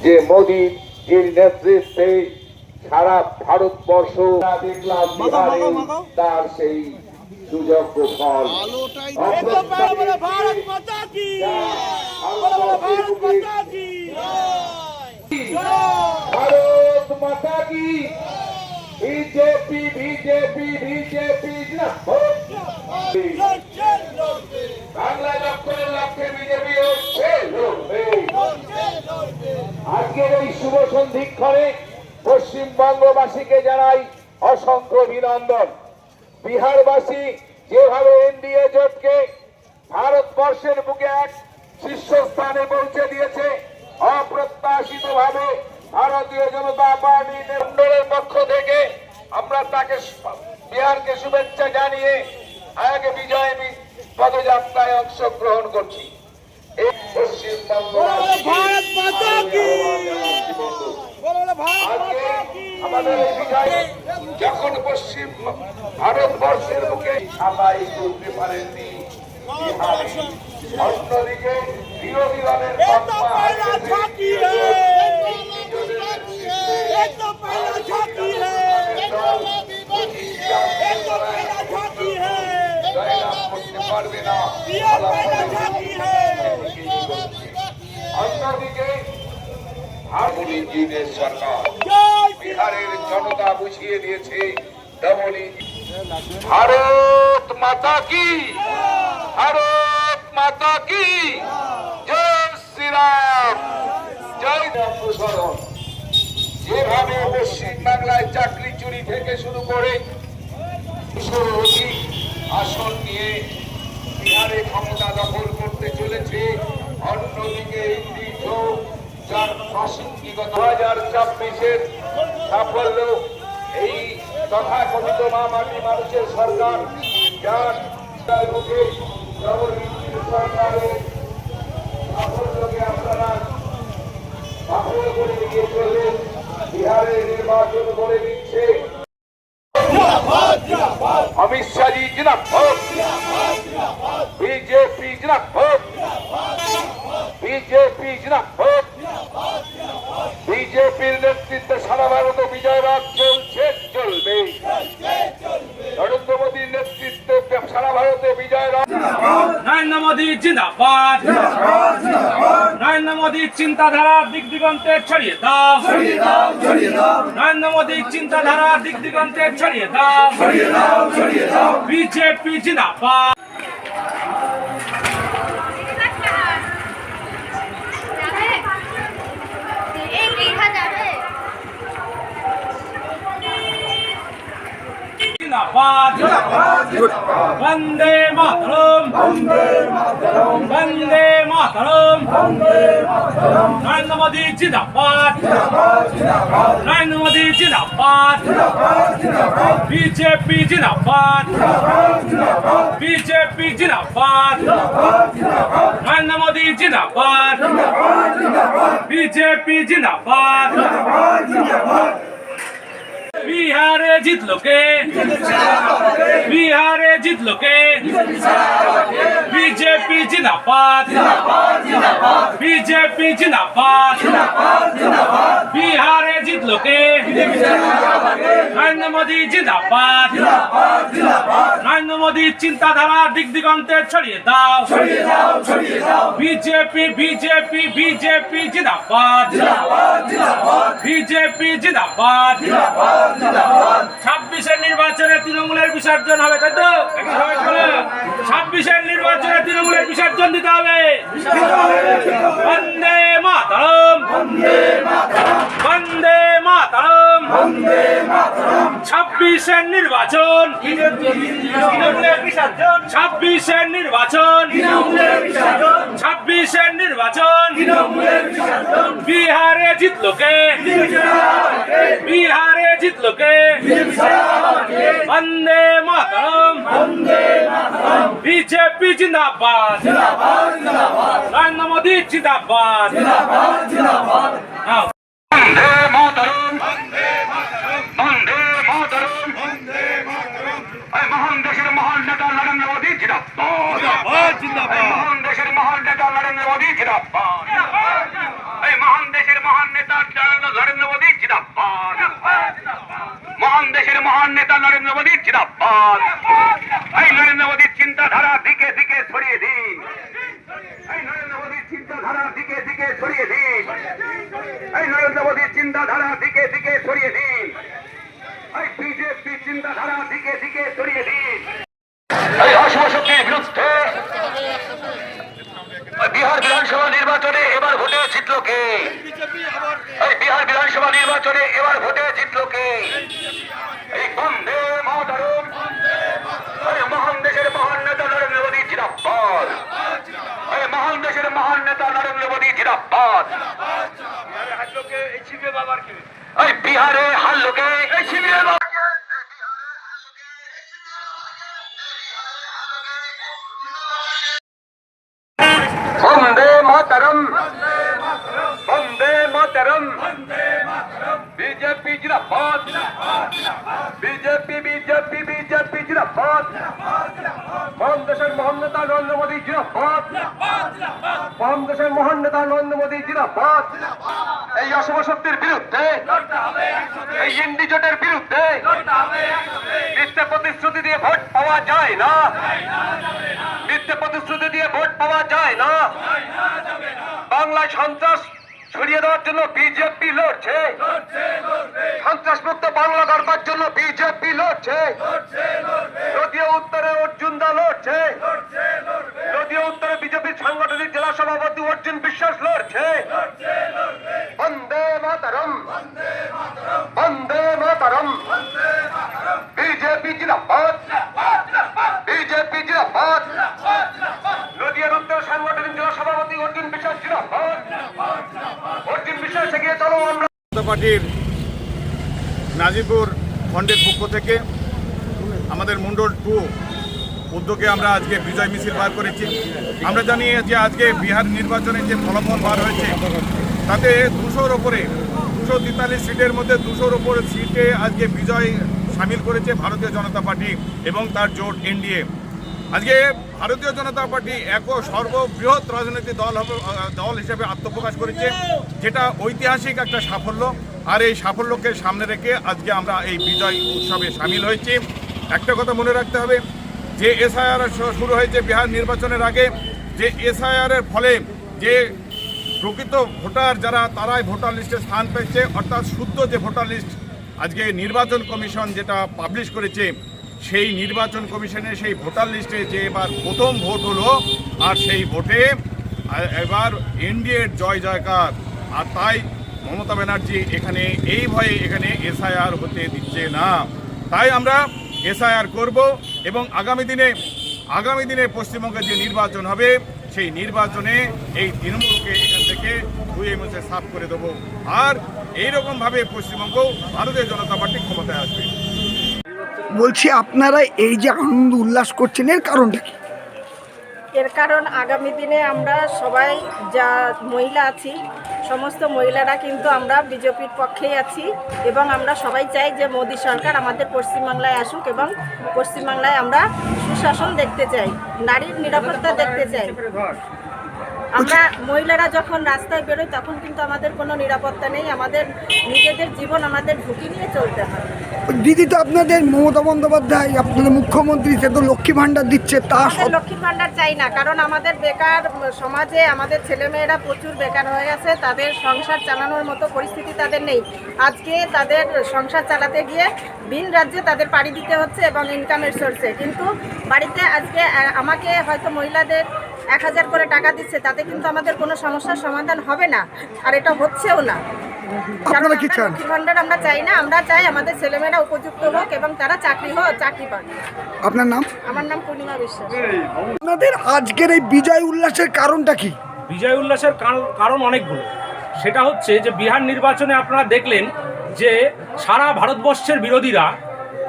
যে মোদীজির নেতৃত্বে সারা ভারতবর্ষ দেখলাম বিহারে তার সেই সুযোগ্য ফল। भारत माता की भारत माता की बीजेपी बीजेपी बीजेपी বাংলা লক্ষ্যের লক্ষ্যে বিজেপি আজকের এই শুভ সন্ধিক্ষণে পশ্চিমবঙ্গবাসীকে জানাই অসংখ্য অভিনন্দন। বিহারবাসী যেভাবে এনডিএ জোটকে ভারতবর্ষের বুকে এক শীর্ষস্থানে পৌঁছে দিয়েছে, অপ্রত্যাশিতভাবে ভারতীয় জনতা পার্টির মন্ডলের পক্ষ থেকে আমরা তাকে বিহারকে শুভেচ্ছা জানিয়ে আগে বিজয় পদযাত্রায় অংশগ্রহণ করছি। এই পশ্চিমবঙ্গ আমাদের এই বিজয়ে যখন পশ্চিম ভারতবর্ষের বুকে সবাই করতে পারেননি, অন্যদিকে বিরোধী দলের পারবে না। অন্যদিকে মোদীজির সরকার বিহারের জনতা বুঝিয়ে দিয়েছে ভারত মাতা কি, ভারত মাতা কি, জয় শ্রীরাম, জয় রামপ্রসারণ। যেভাবে পশ্চিম বাংলায় চাকরি চুরি থেকে শুরু করে আসন নিয়ে বিহারে ক্ষমতা দখল করতে চলেছে, অন্যদিকে যার প্রাসঙ্গিক 2024-এর সাফল্য এই তথাকথিত মাটি মানুষের সরকার, যার মুখে সরকারের সাফল্যকে আপনারা সফল করে দিয়ে চলবেন। বিহারে নির্বাচন করে দিচ্ছে अमित शाह जी जिंदाबाद, बीजेपी जिंदाबाद, बीजेपी जिंदाबाद, बीजेपीর নেতৃত্বে সারা ভারতে বিজয় রাত চলছে, চলবে। নরেন্দ্র মোদীর নেতৃত্বে সারা ভারতে বিজয় রাত। নরেন্দ্র মোদী জিন্দাবাদ, নরেন্দ্র মোদীর চিন্তাধারা দিক দিগন্তে ছড়িয়ে দাও, নরেন্দ্র মোদীর চিন্তাধারা দিক দিগন্তে ছড়িয়ে দাও, বিজেপি জিন্দাবাদ। वंदे मातरम, वंदे मातरम, नरेंद्र मोदी जिंदाबाद, नरेंद्र मोदी जिंदाबाद, बीजेपी जिंदाबाद, बीजेपी जिंदाबाद, नरेंद्र मोदी जिंदाबाद, बीजेपी जिंदाबाद। बिहारे जितलो के, बिहारे जितलो के, बीजेपी जिंदाबाद, बीजेपी जिंदाबाद, बिहारे जितलो के, नरेंद्र मोदी जिंदाबाद, नरेंद्र मोदी चिंताधारा दिग दिगंते छड़िए दाओ, बीजेपी बीजेपी बीजेपी जिंदाबाद, बीजेपी जिंदाबाद। 26-এর নির্বাচনে তৃণমূলের বিসর্জন হবে, তাই তো? 26-এর নির্বাচনে তৃণমূলের বিসর্জন দিতে হবে। বন্দে মাতরম, বন্দে মাতরম, 26-এর নির্বাচন, 26-এর নির্বাচন, 26-এর নির্বাচন, বিহারে জিতলো কে, बिहारे जितलो के, वंदे मातरम, बीजेपी जिंदाबाद, नरेंद्र मोदी जिंदाबाद, वंदे मातरम, वंदे मातरम, महान देशेर महान नेता नरेंद्र मोदी जिंदाबाद, महान देशेर महान नेता नरेंद्र मोदी जिंदाबाद, महान নরেন্দ্র মোদী জিন্দাবাদ। এই নরেন্দ্র মোদীর চিন্তাধারা দিকে দিকে ছড়িয়ে দিন। এই নরেন্দ্র মোদীর চিন্তাধারা দিকে দিকে ছড়িয়ে দিন। এই নরেন্দ্র মোদীর চিন্তাধারা দিকে দিকে ছড়িয়ে দিন। এই বিজেপি চিন্তাধারা দিকে দিকে ছড়িয়ে দিন। এই অশুভ শক্তির বিরুদ্ধে বিহার বিধানসভা নির্বাচনে এবার ভোটে জিতল কে? এই বিহার বিধানসভা নির্বাচনে এবার ভোটে জিতল কে? এই বন্দে মাতরম, এই মহান দেশের মহান নেতা নরেন্দ্র মোদী জিন্দাবাদ। এই মহান দেশের মহান নেতা নরেন্দ্র মোদী জিন্দাবাদ। এই বিহারে হার লোকে এই শিবিরের বন্দে মাতরম, বন্দে মাতরম, বিজেপি জিন্দাবাদ, বিজেপি বিজেপি বিজেপি জিন্দাবাদ। মহান দেশের মহান নেতা নরেন্দ্র মোদী জিন্দাবাদ, মহান দেশের মহান নেতা নরেন্দ্র মোদী জিন্দাবাদ। এই অশুভ শক্তির বিরুদ্ধে, এই ইন্ডি জোটের বিরুদ্ধে মিথ্যে প্রতিশ্রুতি দিয়ে ভোট পাওয়া যায় না, মিথ্যে প্রতিশ্রুতি দিয়ে ভোট পাওয়া যায় না। বাংলায় সন্ত্রাস ছড়িয়ে দেওয়ার জন্য বিজেপি লড়ছে, সন্ত্রাস মুক্ত বাংলা গড়বার জন্য বিজেপি লড়ছে। নদীয়া উত্তরে অর্জুন দা লড়ছে, নদীয়া উত্তরে বিজেপির সাংগঠনিক জেলা সভাপতি অর্জুন বিশ্বাস লড়ছে। বন্দে মাতরম, বন্দে মাতরম, বিজেপি জিন্দাবাদ, বিজেপি জিন্দাবাদ। নদীয়ার উত্তর সাংগঠনিক জেলা সভাপতি অর্জুন বিশ্বাস জিন্দাবাদ, অর্জুন বিশ্বাস এগিয়ে চলো। আমরা পার্টির নাজিরপুর খণ্ডের পক্ষ থেকে আমাদের মন্ডল 2 উদ্যোগে আমরা আজকে বিজয় মিছিল বার করেছি। আমরা জানি যে আজকে বিহার নির্বাচনে যে ফলাফল বার হয়েছে তাতে 200-র ওপরে 243 সিটের মধ্যে 200-র ওপরে সিটে আজকে বিজয় সামিল করেছে ভারতীয় জনতা পার্টি এবং তার জোট এনডিএ। আজকে ভারতীয় জনতা পার্টি এক সর্ববৃহৎ রাজনৈতিক দল হিসেবে আত্মপ্রকাশ করেছে, যেটা ঐতিহাসিক একটা সাফল্য। আর এই সাফল্যকে সামনে রেখে আজকে আমরা এই বিজয় উৎসবে সামিল হয়েছি। একটা কথা মনে রাখতে হবে যে এসআইআর শুরু হয়েছে বিহার নির্বাচনের আগে, যে এসআইআরের ফলে যে প্রকৃত ভোটার যারা তারাই ভোটার লিস্টে স্থান পেয়েছে, অর্থাৎ শুদ্ধ যে ভোটার লিস্ট আজকে নির্বাচন কমিশন যেটা পাবলিশ করেছে, সেই নির্বাচন কমিশনের সেই ভোটার লিস্টে যে এবার প্রথম ভোট হলো, আর সেই ভোটে এবার এনডিএর জয় জয়কার। আর তাই মমতা ব্যানার্জি এখানে এই ভয়ে এখানে এসআইআর হতে দিচ্ছে না। তাই আমরা এসআইআর করব এবং আগামী দিনে পশ্চিমবঙ্গে যে নির্বাচন হবে সেই নির্বাচনে এই তৃণমূলকে এখান থেকে ধুয়ে মুছে সাফ করে দেবো। আর এইরকমভাবে পশ্চিমবঙ্গ ভারতীয় জনতা পার্টি ক্ষমতায় আসবে। বলছি আপনারা এই যে আনন্দ উল্লাস করছেন এর কারণটা কি? এর কারণ আগামী দিনে আমরা সবাই যা মহিলা আছি সমস্ত মহিলারা কিন্তু আমরা বিজেপির পক্ষেই আছি এবং আমরা সবাই চাই যে মোদী সরকার আমাদের পশ্চিমবাংলায় আসুক এবং পশ্চিমবাংলায় আমরা সুশাসন দেখতে চাই, নারীর নিরাপত্তা দেখতে চাই। আমরা মহিলারা যখন রাস্তায় বেরোই তখন কিন্তু আমাদের কোনো নিরাপত্তা নেই, আমাদের নিজেদের জীবন আমাদের ঝুঁকি নিয়ে চলতে হয়। দিদি তো আপনাদের মমতা বন্দ্যোপাধ্যায় আপনাদের মুখ্যমন্ত্রী, সে তো লক্ষ্মী ভাণ্ডার দিচ্ছে, তা লক্ষ্মী ভাণ্ডার চাই না, কারণ আমাদের বেকার সমাজে আমাদের ছেলেমেয়েরা প্রচুর বেকার হয়ে গেছে, তাদের সংসার চালানোর মতো পরিস্থিতি তাদের নেই। আজকে তাদের সংসার চালাতে গিয়ে ভিন রাজ্যে তাদের পাড়ি দিতে হচ্ছে এবং ইনকামের সোর্সে, কিন্তু বাড়িতে আজকে আমাকে হয়তো মহিলাদের 1000 করে টাকা দিচ্ছে, তাতে কিন্তু আমাদের কোনো সমস্যার সমাধান হবে না, আর এটা হচ্ছেও না। আপনারা কি চান? লক্ষ্মী ভাণ্ডার আমরা চাই না, আমরা চাই আমাদের ছেলেমেয়েরা উপযুক্ত হোক এবং তারা চাকরি পাক। আপনার নাম? আমার নাম পূর্ণিমা বিশ্বাস। আপনাদের আজকের এই বিজয় উল্লাসের কারণটা কি? বিজয় উল্লাসের কারণ অনেকগুলো। সেটা হচ্ছে যে বিহার নির্বাচনে আপনারা দেখলেন যে সারা ভারতবর্ষের বিরোধীরা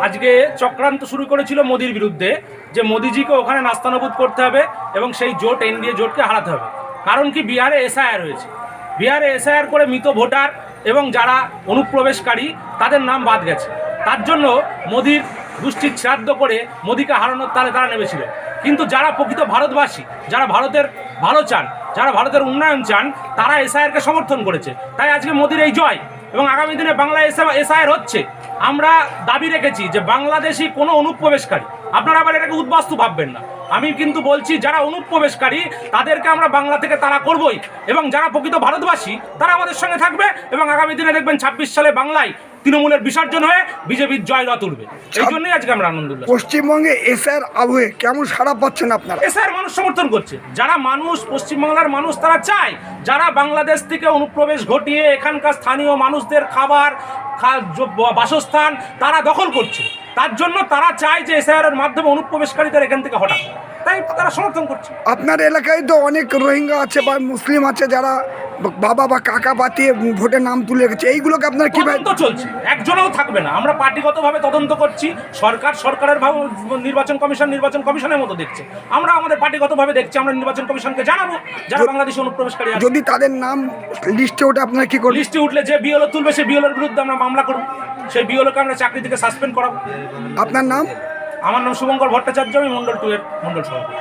আজকে চক্রান্ত শুরু করেছিল মোদির বিরুদ্ধে, যে মোদিজিকে ওখানে নাস্তানাবুদ করতে হবে এবং সেই জোট এনডিএ জোটকে হারাতে হবে। কারণ কি, বিহারে এসআইআর হয়েছে, বিহারে এসআইআর করে মৃত ভোটার এবং যারা অনুপ্রবেশকারী তাদের নাম বাদ গেছে। তার জন্য মোদির গোষ্ঠীর শ্রাদ্ধ করে মোদিকে হারানোর তালে তারা নেমেছিল। কিন্তু যারা প্রকৃত ভারতবাসী, যারা ভারতের ভালো চান, যারা ভারতের উন্নয়ন চান, তারা এসআইআরকে সমর্থন করেছে। তাই আজকে মোদির এই জয় এবং আগামী দিনে বাংলায় এসআইআর হচ্ছে। আমরা দাবি রেখেছি যে বাংলাদেশি কোনো অনুপ্রবেশকারী, আপনারা আবার এটাকে উদ্বাস্তু ভাববেন না, আমি কিন্তু বলছি যারা অনুপ্রবেশকারী তাদেরকে আমরা বাংলা থেকে তাড়া করবই, এবং যারা প্রকৃত ভারতবাসী তারা আমাদের সঙ্গে থাকবে, এবং আগামী দিনে দেখবেন 26 সালে বাংলায় তৃণমূলের বিসর্জন হয়ে বিজেপির জয়রথ উঠবে। এই জন্যই আজকে আমরা আনন্দ উল্লাস। পশ্চিমবঙ্গে এসআর আবহে কেমন সাড়া পাচ্ছেন আপনারা? এসআর মানুষ সমর্থন করছে, যারা মানুষ পশ্চিমবাংলার মানুষ তারা চায় যারা বাংলাদেশ থেকে অনুপ্রবেশ ঘটিয়ে এখানকার স্থানীয় মানুষদের খাবার বাসস্থান তারা দখল করছে, তার জন্য তারা চায় যে এসআইআর এর মাধ্যমে অনুপ্রবেশকারীদের এখান থেকে হঠাৎ, তাই তারা সমর্থন করছে। আপনার এলাকায় তো অনেক রোহিঙ্গা আছে বা মুসলিম আছে যারা বাবা বা কাকা বাতিয়ে ভোটের নাম তুলে রেখেছে, এইগুলোকে আপনার কি তদন্ত চলছে, একজনও থাকবে না। আমরা পার্টিগতভাবে তদন্ত করছি, সরকারের নির্বাচন কমিশনের মতো দেখছে, আমরা আমাদের পার্টিগতভাবে দেখছি, আমরা নির্বাচন কমিশনকে জানাবো যারা বাংলাদেশি অনুপ্রবেশকারী আছে। যদি তাদের নাম লিস্টে ওঠে আপনারা কি করবেন? লিস্টে উঠলে যে বিএলও তুলবে সেই বিএলওর বিরুদ্ধে আমরা মামলা করব, সেই বিএলওকে আমরা চাকরি থেকে সাসপেন্ড করাবো। আপনার নাম? আমার নাম শুভঙ্কর ভট্টাচার্য, আমি মন্ডল 2 এর মন্ডল সভাপতি।